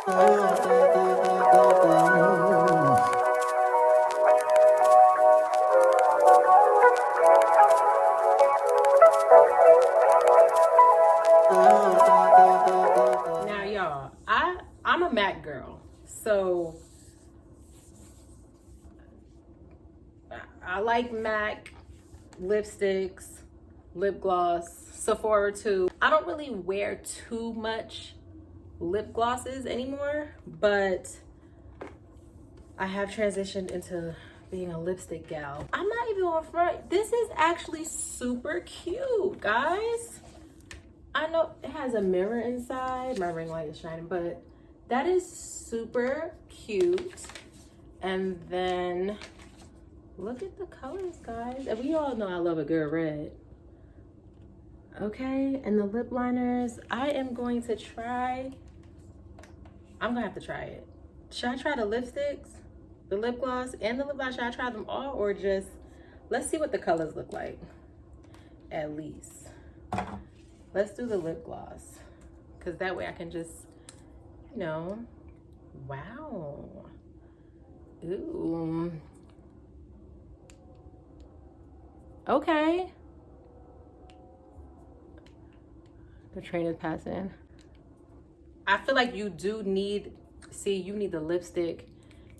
Now, y'all, I'm a MAC girl, so I like MAC lipsticks, lip gloss, Sephora too. I don't really wear too much lip glosses anymore, but I have transitioned into being a lipstick gal. I'm not even on front. This is actually super cute, guys. I know it has a mirror inside. My ring light is shining, but that is super cute. And then look at the colors, guys. And we all know I love a good red. Okay, and the lip liners, I am going to try. I'm gonna have to try it. Should I try the lipsticks, the lip gloss, and the lip liner? Should I try them all, or just, let's see what the colors look like, at least. Let's do the lip gloss, because that way I can just, you know, wow. Ooh. Okay. The train is passing. I feel like you do need, see, you need the lipstick,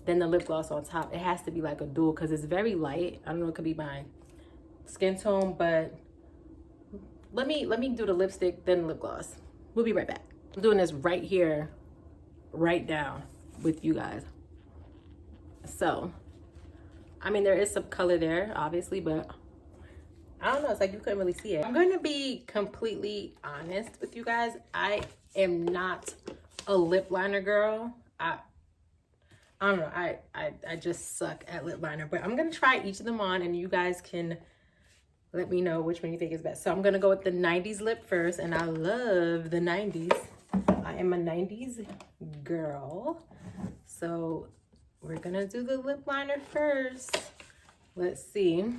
then the lip gloss on top. It has to be like a dual, because it's very light. I don't know, it could be my skin tone, but let me do the lipstick, then the lip gloss. We'll be right back. I'm doing this right here, right now with you guys. So, I mean, there is some color there, obviously, but I don't know, it's like you couldn't really see it. I'm going to be completely honest with you guys. I am not a lip liner girl. I don't know, I just suck at lip liner, but I'm going to try each of them on, and you guys can let me know which one you think is best. So I'm going to go with the 90s lip first, and I love the 90s. I am a 90s girl. So we're going to do the lip liner first. Let's see.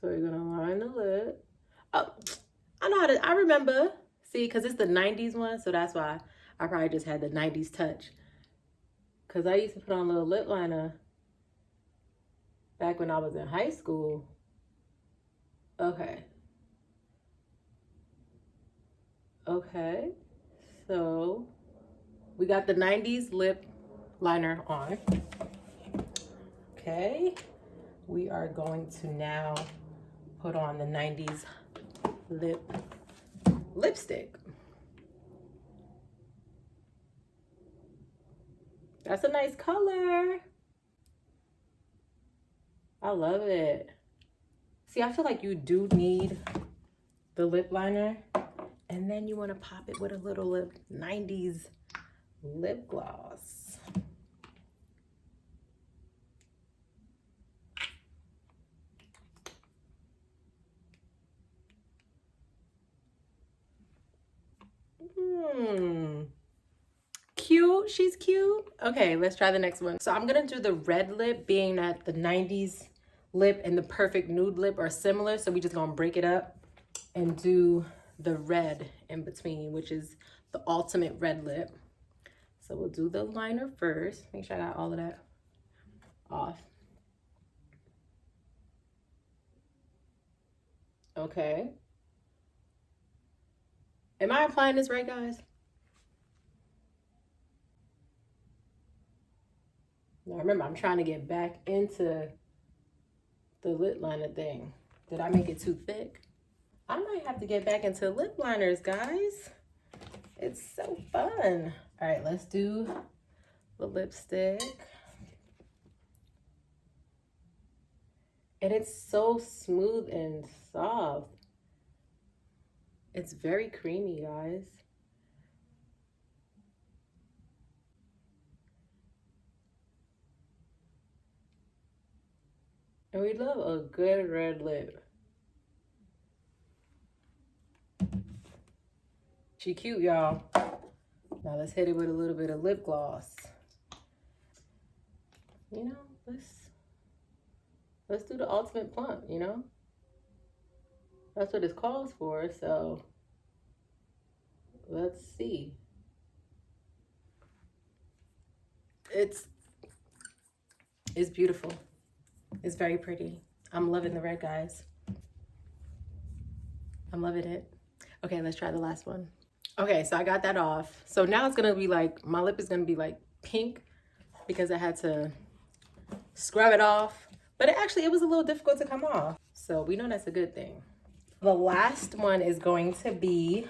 So we're gonna line the lip. Oh, I know how to, I remember. See, because it's the 90s one, so that's why I probably just had the 90s touch. Because I used to put on a little lip liner back when I was in high school. Okay. Okay. So we got the 90s lip liner on. Okay. We are going to now put on the 90s lipstick. That's a nice color. I love it. See, I feel like you do need the lip liner, and then you want to pop it with a little 90s lip gloss. Cute. She's cute. Okay, let's try the next one. So I'm gonna do the red lip, being that the 90s lip and the perfect nude lip are similar, so we just gonna break it up and do the red in between, which is the ultimate red lip. So we'll do the liner first. Make sure I got all of that off. Okay. Am I applying this right, guys? Now remember, I'm trying to get back into the lip liner thing. Did I make it too thick? I might have to get back into lip liners, guys. It's so fun. All right, let's do the lipstick. And it's so smooth and soft. It's very creamy, guys. And we love a good red lip. She cute, y'all. Now let's hit it with a little bit of lip gloss. You know, let's do the ultimate plump, you know? That's what it calls for, so Let's see. It's beautiful. It's very pretty. I'm loving the red, guys. I'm loving it. Okay, let's try the last one. Okay, so I got that off. So now it's gonna be like, my lip is gonna be like pink because I had to scrub it off. But it was a little difficult to come off. So we know that's a good thing. The last one is going to be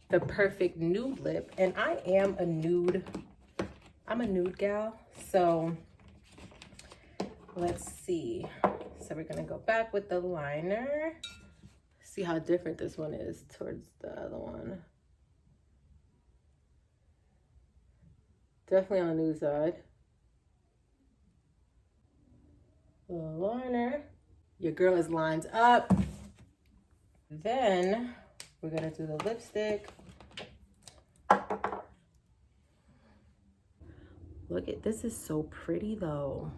the Perfect Nude Lip. And I am a nude, I'm a nude gal. So let's see. So we're gonna go back with the liner. See how different this one is towards the other one. Definitely on the nude side. The liner. Your girl is lined up. Then we're gonna do the lipstick. Look at this, is so pretty though.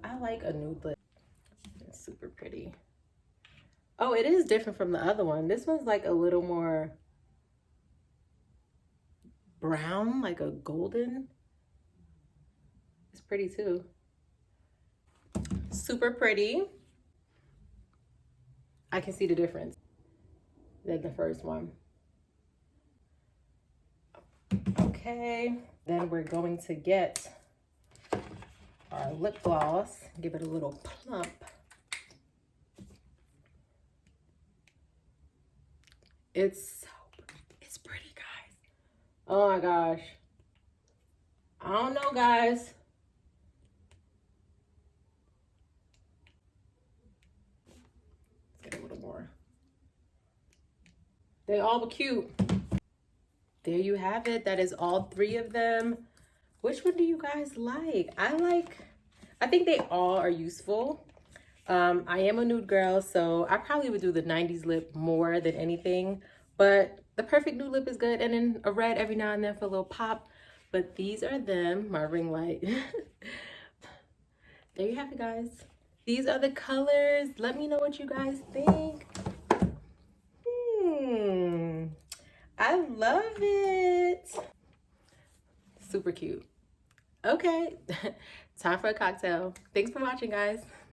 I like a nude lip. It's super pretty. Oh, it is different from the other one. This one's like a little more brown, like a golden. It's pretty too. Super pretty. I can see the difference than the first one. Okay, then we're going to get our lip gloss, give it a little plump. It's pretty, guys. Oh my gosh. I don't know, guys. Let's get a little more. They all were cute. There you have it. That is all 3 of them. Which one do you guys like? I think they all are useful. I am a nude girl, so I probably would do the 90s lip more than anything. But the Perfect Nude Lip is good. And then a red every now and then for a little pop. But these are them. My ring light. There you have it, guys. These are the colors. Let me know what you guys think. I love it. Super cute. Okay. Time for a cocktail. Thanks for watching, guys.